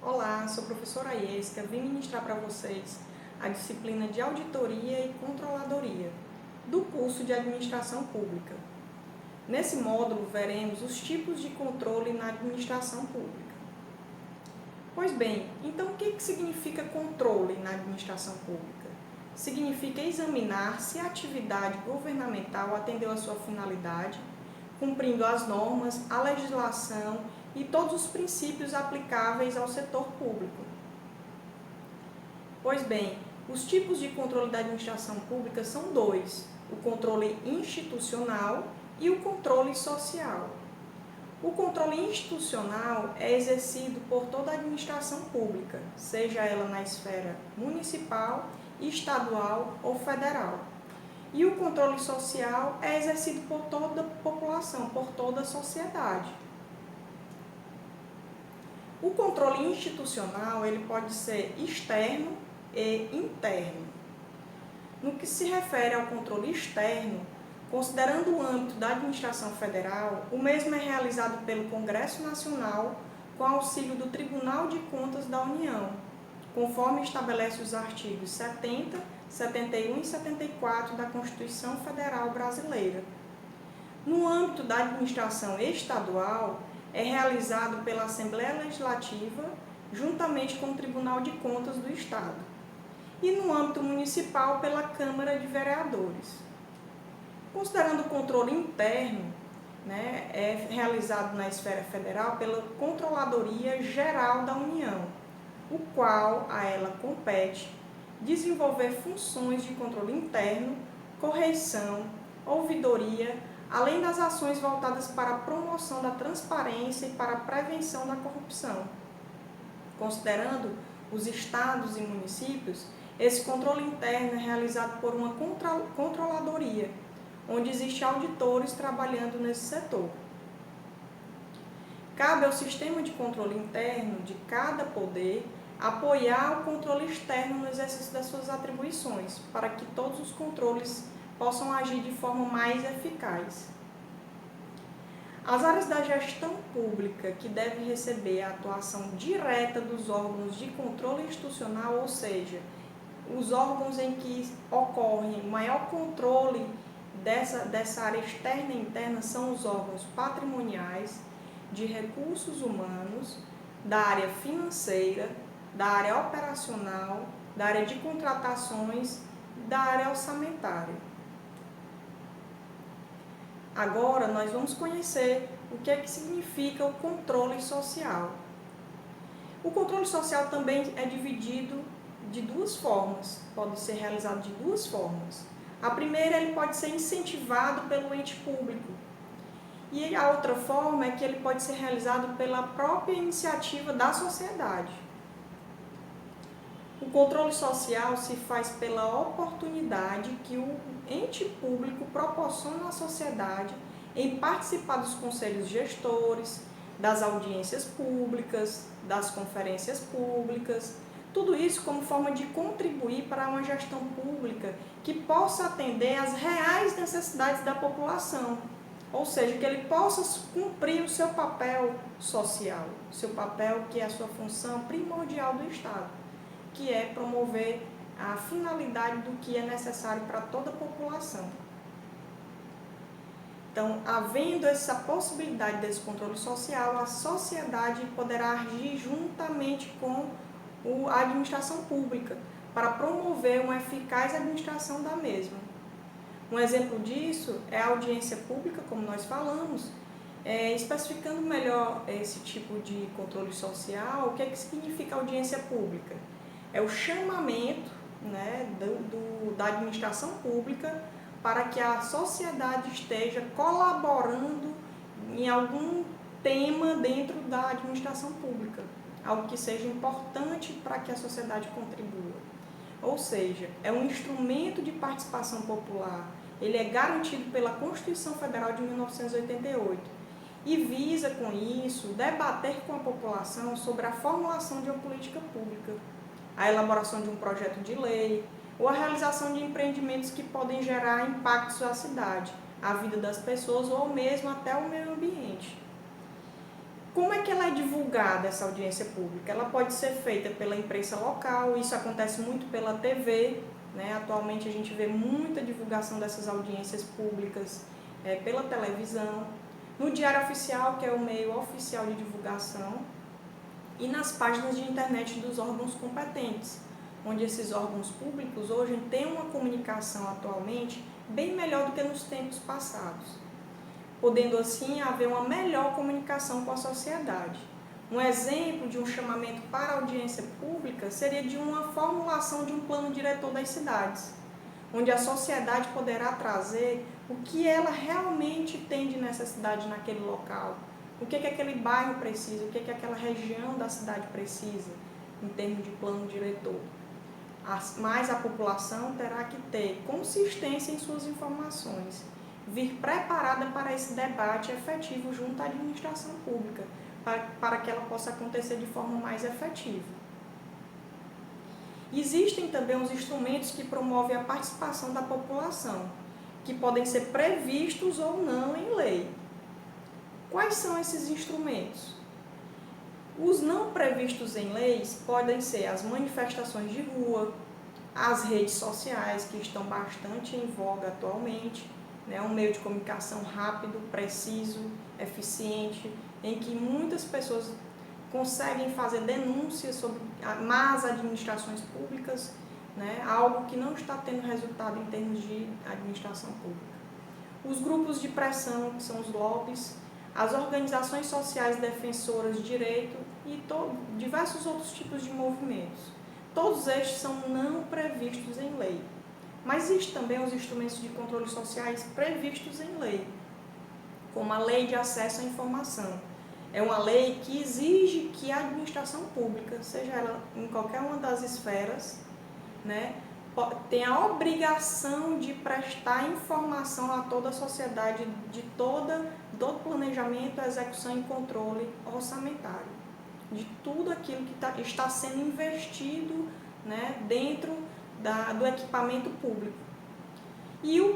Olá, sou a professora Iesca, vim ministrar para vocês a disciplina de Auditoria e Controladoria do curso de Administração Pública. Nesse módulo, veremos os tipos de controle na administração pública. Pois bem, então o que significa controle na administração pública? Significa examinar se a atividade governamental atendeu à sua finalidade, cumprindo as normas, a legislação e todos os princípios aplicáveis ao setor público. Pois bem, os tipos de controle da administração pública são dois: o controle institucional e o controle social. O controle institucional é exercido por toda a administração pública, seja ela na esfera municipal, estadual ou federal. E o controle social é exercido por toda a população, por toda a sociedade. O controle institucional ele pode ser externo e interno. No que se refere ao controle externo, considerando o âmbito da administração federal, o mesmo é realizado pelo Congresso Nacional com auxílio do Tribunal de Contas da União, conforme estabelece os artigos 70, 71 e 74 da Constituição Federal Brasileira. No âmbito da administração estadual, é realizado pela Assembleia Legislativa, juntamente com o Tribunal de Contas do Estado. E no âmbito municipal, pela Câmara de Vereadores. Considerando o controle interno, é realizado na esfera federal pela Controladoria Geral da União, o qual a ela compete desenvolver funções de controle interno, correição, ouvidoria, além das ações voltadas para a promoção da transparência e para a prevenção da corrupção. Considerando os estados e municípios, esse controle interno é realizado por uma controladoria, onde existem auditores trabalhando nesse setor. Cabe ao sistema de controle interno de cada poder apoiar o controle externo no exercício das suas atribuições, para que todos os controles possam agir de forma mais eficaz. As áreas da gestão pública que devem receber a atuação direta dos órgãos de controle institucional, ou seja, os órgãos em que ocorre o maior controle dessa área externa e interna, são os órgãos patrimoniais, de recursos humanos, da área financeira, da área operacional, da área de contratações, da área orçamentária. Agora, nós vamos conhecer o que é que significa o controle social. O controle social também é dividido de duas formas, pode ser realizado de duas formas. A primeira, ele pode ser incentivado pelo ente público. E a outra forma é que ele pode ser realizado pela própria iniciativa da sociedade. O controle social se faz pela oportunidade que o ente público proporciona à sociedade em participar dos conselhos gestores, das audiências públicas, das conferências públicas, tudo isso como forma de contribuir para uma gestão pública que possa atender às reais necessidades da população, ou seja, que ele possa cumprir o seu papel social, seu papel que é a sua função primordial do Estado, que é promover a finalidade do que é necessário para toda a população. Então, havendo essa possibilidade desse controle social, a sociedade poderá agir juntamente com a administração pública para promover uma eficaz administração da mesma. Um exemplo disso é a audiência pública, como nós falamos, especificando melhor esse tipo de controle social. O que é que significa audiência pública? É o chamamento da administração pública para que a sociedade esteja colaborando em algum tema dentro da administração pública, algo que seja importante para que a sociedade contribua. Ou seja, é um instrumento de participação popular, ele é garantido pela Constituição Federal de 1988 e visa, com isso, debater com a população sobre a formulação de uma política pública, a elaboração de um projeto de lei ou a realização de empreendimentos que podem gerar impactos à cidade, à vida das pessoas ou mesmo até ao meio ambiente. Como é que ela é divulgada, essa audiência pública? Ela pode ser feita pela imprensa local, isso acontece muito pela TV, né? Atualmente a gente vê muita divulgação dessas audiências públicas pela televisão, no Diário Oficial, que é o meio oficial de divulgação, e nas páginas de internet dos órgãos competentes, onde esses órgãos públicos hoje têm uma comunicação atualmente bem melhor do que nos tempos passados, podendo assim haver uma melhor comunicação com a sociedade. Um exemplo de um chamamento para audiência pública seria de uma formulação de um plano diretor das cidades, onde a sociedade poderá trazer o que ela realmente tem de necessidade naquele local, o que aquele bairro precisa, o que aquela região da cidade precisa, em termos de plano diretor. Mas a população terá que ter consistência em suas informações, vir preparada para esse debate efetivo junto à administração pública, para que ela possa acontecer de forma mais efetiva. Existem também os instrumentos que promovem a participação da população, que podem ser previstos ou não em lei. Quais são esses instrumentos? Os não previstos em leis podem ser as manifestações de rua, as redes sociais, que estão bastante em voga atualmente, né? Um meio de comunicação rápido, preciso, eficiente, em que muitas pessoas conseguem fazer denúncias sobre más administrações públicas, né? Algo que não está tendo resultado em termos de administração pública. Os grupos de pressão, que são os lobbies, as organizações sociais defensoras de direito e diversos outros tipos de movimentos. Todos estes são não previstos em lei. Mas existem também os instrumentos de controle sociais previstos em lei, como a Lei de Acesso à Informação. É uma lei que exige que a administração pública, seja ela em qualquer uma das esferas, né, tenha a obrigação de prestar informação a toda a sociedade de do planejamento, execução e controle orçamentário, de tudo aquilo que está sendo investido, né, dentro do equipamento público. E o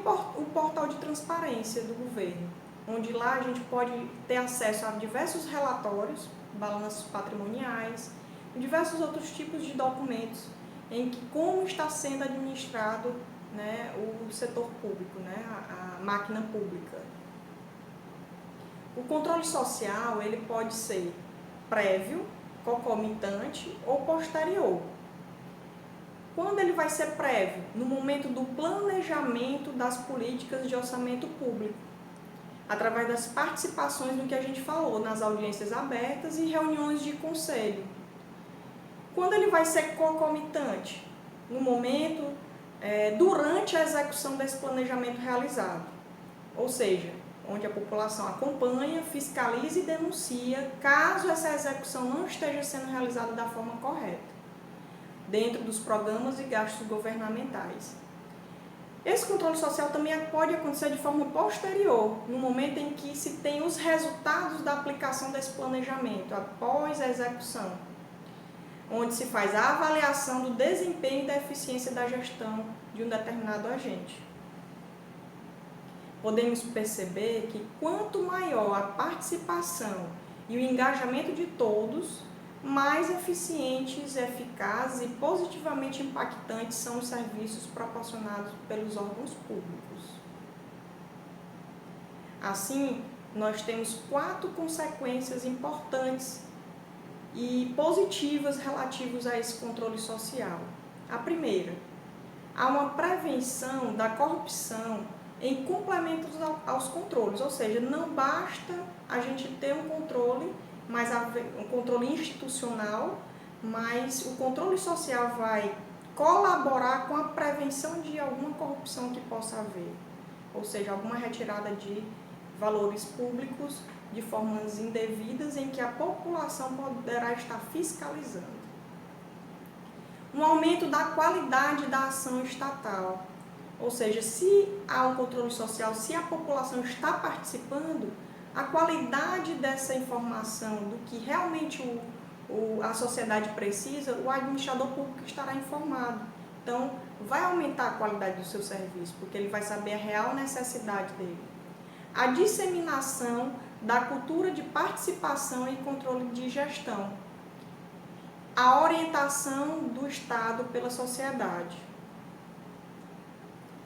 portal de transparência do governo, onde lá a gente pode ter acesso a diversos relatórios, balanços patrimoniais, e diversos outros tipos de documentos em que como está sendo administrado, né, o setor público, né, a máquina pública. O controle social ele pode ser prévio, concomitante ou posterior. Quando ele vai ser prévio? No momento do planejamento das políticas de orçamento público, através das participações no que a gente falou, nas audiências abertas e reuniões de conselho. Quando ele vai ser concomitante? No momento, durante a execução desse planejamento realizado. Ou seja, onde a população acompanha, fiscaliza e denuncia caso essa execução não esteja sendo realizada da forma correta, dentro dos programas e gastos governamentais. Esse controle social também pode acontecer de forma posterior, no momento em que se tem os resultados da aplicação desse planejamento, após a execução, onde se faz a avaliação do desempenho e da eficiência da gestão de um determinado agente. Podemos perceber que quanto maior a participação e o engajamento de todos, mais eficientes, eficazes e positivamente impactantes são os serviços proporcionados pelos órgãos públicos. Assim, nós temos 4 consequências importantes e positivas relativas a esse controle social. A primeira, há uma prevenção da corrupção em complemento aos controles, ou seja, não basta a gente ter um controle, um controle institucional, mas o controle social vai colaborar com a prevenção de alguma corrupção que possa haver, ou seja, alguma retirada de valores públicos de formas indevidas em que a população poderá estar fiscalizando. Um aumento da qualidade da ação estatal, ou seja, se há um controle social, se a população está participando, a qualidade dessa informação, do que realmente a sociedade precisa, o administrador público estará informado. Então, vai aumentar a qualidade do seu serviço, porque ele vai saber a real necessidade dele. A disseminação da cultura de participação e controle de gestão, a orientação do Estado pela sociedade.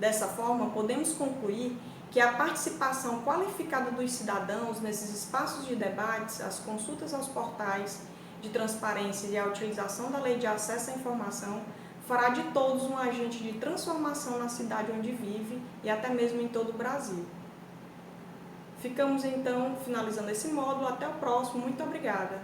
Dessa forma, podemos concluir que a participação qualificada dos cidadãos nesses espaços de debates, as consultas aos portais de transparência e a utilização da Lei de Acesso à Informação fará de todos um agente de transformação na cidade onde vive e até mesmo em todo o Brasil. Ficamos então finalizando esse módulo. Até o próximo. Muito obrigada.